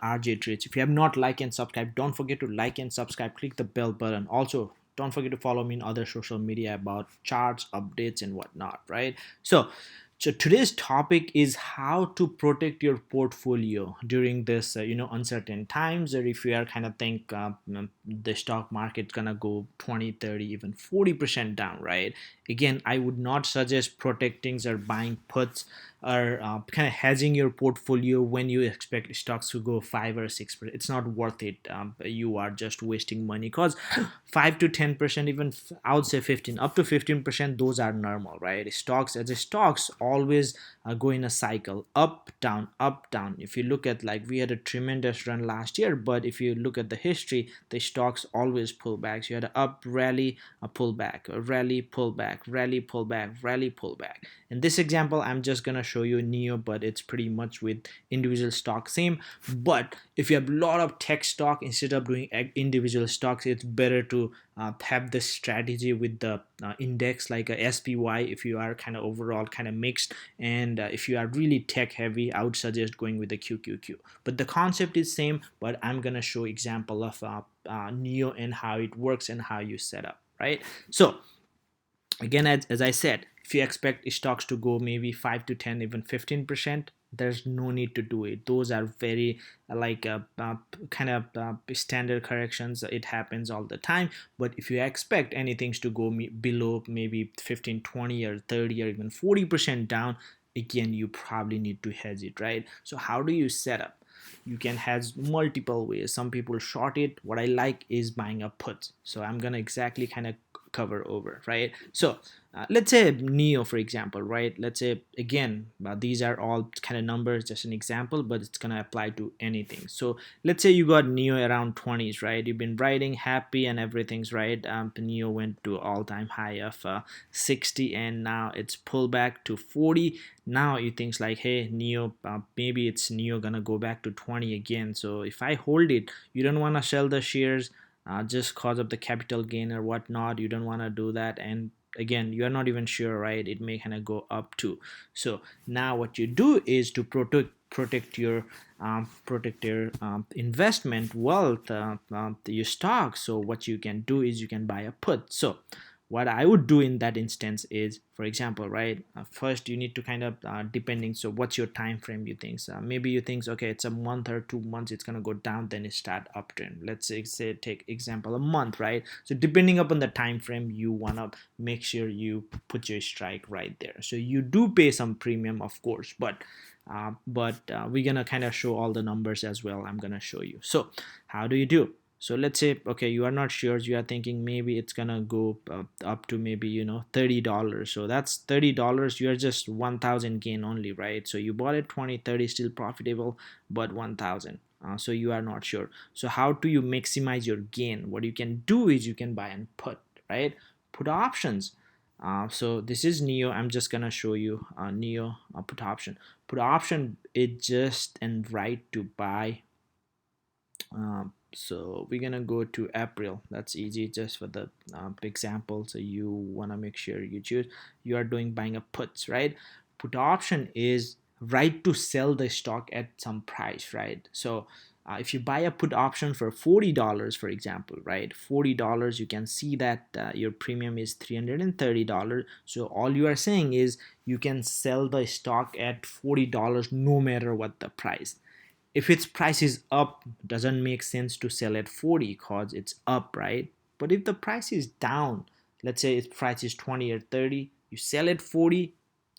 RJTrades. If you have not liked and subscribed, don't forget to like and subscribe. Click the bell button. Also, don't forget to follow me in other social media about charts, updates, and whatnot. Right? So today's topic is how to protect your portfolio during this uncertain times, or if you are kind of think the stock market's gonna go 20, 30, even 40% down, right? Again, I would not suggest protecting or buying puts or kind of hedging your portfolio when you expect stocks to go 5 or 6%. It's not worth it. You are just wasting money, because 5 to 10%, even I would say 15 up to 15%, those are normal, right? Stocks, as a stocks always go in a cycle, up down, up down. If you look at, like, we had a tremendous run last year, but if you look at the history, the stocks always pull back. So you had an up rally, a pullback, a rally, pullback, rally, pullback, rally, pullback. In this example, I'm just gonna show you Neo, but it's pretty much with individual stock same. But if you have a lot of tech stock, instead of doing individual stocks, it's better to have this strategy with the index, like a SPY, if you are kind of overall kind of mixed. And if you are really tech heavy, I would suggest going with the QQQ. But the concept is same, but I'm gonna show example of Neo and how it works and how you set up, right? So again, as I said, if you expect stocks to go maybe 5 to 10, even 15%, there's no need to do it. Those are very kind of standard corrections. It happens all the time. But if you expect anything to go below maybe 15, 20, or 30, or even 40% down, again, you probably need to hedge it, right? So how do you set up? You can hedge multiple ways. Some people short it. What I like is buying a put. So I'm gonna exactly kind of cover over, right? So let's say Neo, for example, right? Let's say, again, these are all kind of numbers, just an example, but it's gonna apply to anything. So let's say you got Neo around 20s, right? You've been riding happy and everything's right. Neo went to all-time high of 60, and now it's pulled back to 40. Now you think like, hey, Neo, maybe it's Neo gonna go back to 20 again. So if I hold it, you don't want to sell the shares just cause of the capital gain or whatnot. You don't want to do that. And again, you're not even sure, right? It may kind of go up too. So now what you do is to protect your investment wealth, your stock. So what you can do is you can buy a put. So what I would do in that instance is, for example, right, first you need to kind of depending, so what's your time frame? You think maybe you think, okay, it's a month or 2 months, it's gonna go down, then it start uptrend. Let's say take example a month, right? So depending upon the time frame, you want to make sure you put your strike right there. So you do pay some premium, of course, but we're gonna kind of show all the numbers as well. I'm gonna show you. So how do you do? So let's say, okay, you are not sure, you are thinking maybe it's gonna go up to maybe $30. So that's $30, you are just 1,000 gain only, right? So you bought it 20, 30, still profitable, but 1,000. So you are not sure. So how do you maximize your gain? What you can do is you can buy and put, right? Put options. So this is Neo. I'm just gonna show you Neo put option. Put option is just and right to buy. So we're gonna go to April. That's easy, just for the example. So you want to make sure you choose, you are doing buying a puts, right? Put option is right to sell the stock at some price, right? So if you buy a put option for $40, for example, right, $40, you can see that your premium is $330. So all you are saying is you can sell the stock at $40 no matter what the price. If its price is up, doesn't make sense to sell at 40 because it's up, right? But if the price is down, let's say its price is 20 or 30, you sell at 40,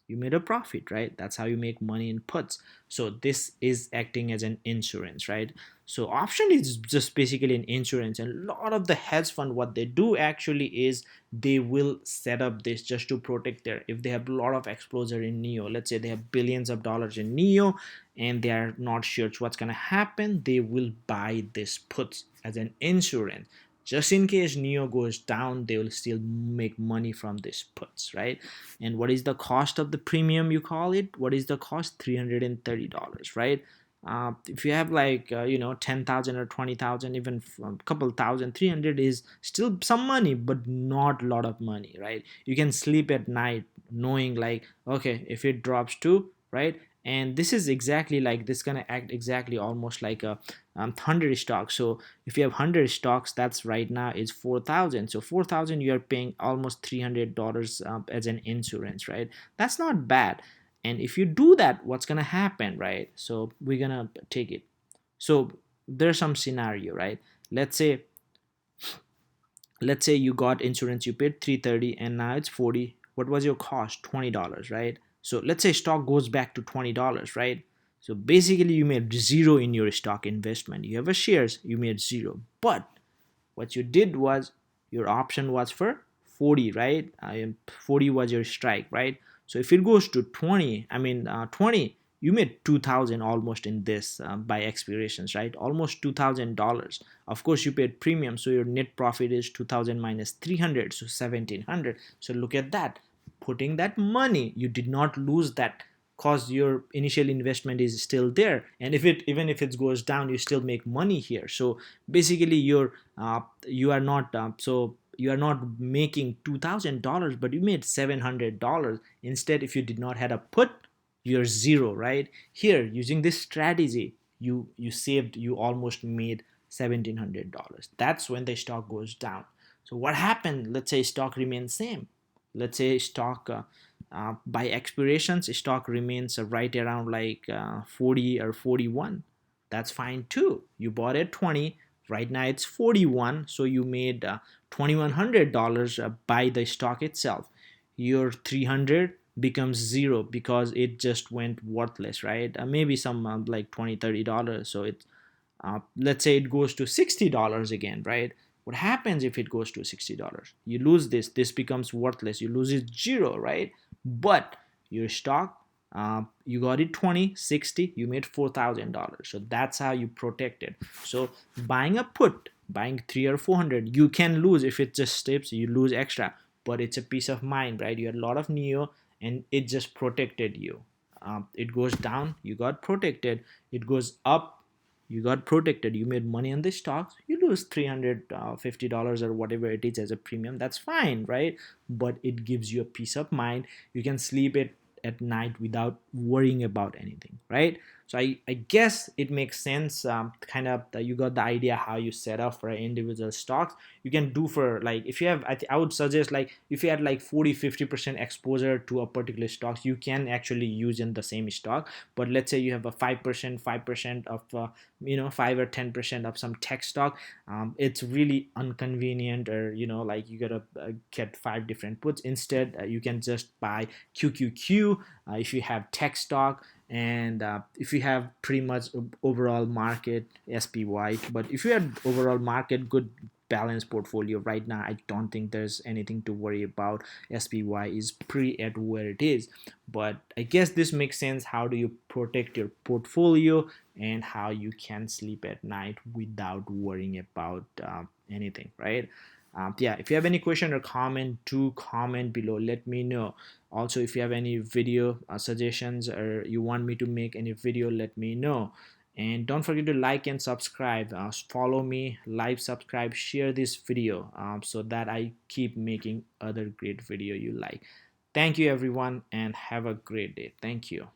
you made a profit, right? That's how you make money in puts. So this is acting as an insurance, right? So option is just basically an insurance. And a lot of the hedge fund, what they do actually is they will set up this just to protect their, if they have a lot of exposure in Neo, let's say they have billions of dollars in Neo and they are not sure what's going to happen, they will buy this puts as an insurance. Just in case Neo goes down, they will still make money from this puts, right? And what is the cost of the premium, you call it? What is the cost? $330, right? If you have like 10,000 or 20,000, even a couple thousand, 300 is still some money, but not a lot of money, right? You can sleep at night knowing like, okay, if it drops to, right, And this is exactly like this gonna act exactly almost like a 100 stocks. So if you have 100 stocks, that's right now is 4,000. So 4,000 you are paying almost $300 as an insurance, right? That's not bad. And if you do that, what's gonna happen, right? So we're gonna take it. So there's some scenario, right? Let's say you got insurance, you paid 330 and now it's 40. What was your cost? $20, right? So let's say stock goes back to $20, right? So basically you made zero in your stock investment. You have a shares, you made zero. But what you did was your option was for 40, right? 40 was your strike, right? So if it goes to 20, 20, you made 2,000 almost in this by expirations, right? Almost $2,000. Of course you paid premium, so your net profit is 2,000 minus 300, so 1,700. So look at that, putting that money, you did not lose that, cause your initial investment is still there. And if it, even if it goes down, you still make money here. So basically you are not you are not making $2,000, but you made $700 instead. If you did not had a put, you're zero, right? Here using this strategy, you saved, you almost made $1,700. That's when the stock goes down. So what happened? Let's say stock remains same. Let's say stock by expirations, stock remains right around like 40 or 41. That's fine too. You bought at 20, right now it's 41, so you made $2,100 by the stock itself. Your 300 becomes zero because it just went worthless, right? Maybe some like 20-30 dollars. So it let's say it goes to $60 again, right? What happens if it goes to $60? You lose this. This becomes worthless. You lose it zero, right? But your stock, you got it 20, 60, you made $4,000. So that's how you protect it. So buying a put, buying 300 or 400, you can lose if it just slips. You lose extra, but it's a peace of mind, right? You had a lot of neo, and it just protected you. It goes down, you got protected. It goes up, you got protected. You made money on the stocks. You lose $350 or whatever it is as a premium. That's fine, right? But it gives you a peace of mind. You can sleep it at night without worrying about anything, right? So I guess it makes sense. Kind of you got the idea how you set up for individual stocks. You can do for like, if you have, I would suggest like if you had like 40-50% exposure to a particular stocks, you can actually use in the same stock. But let's say you have a 5% of 5 or 10% of some tech stock. It's really inconvenient, or like you gotta get 5 different puts. Instead you can just buy QQQ if you have tech stock, and if you have pretty much overall market SPY. But if you have overall market good balanced portfolio right now, I don't think there's anything to worry about. SPY is pretty at where it is. But I guess this makes sense. How do you protect your portfolio, and how you can sleep at night without worrying about anything, right? Yeah, if you have any question or comment, do comment below, let me know. Also, if you have any video suggestions, or you want me to make any video, let me know. And don't forget to like and subscribe. Follow me, like, subscribe, share this video, so that I keep making other great video you like. Thank you everyone, and have a great day. Thank you.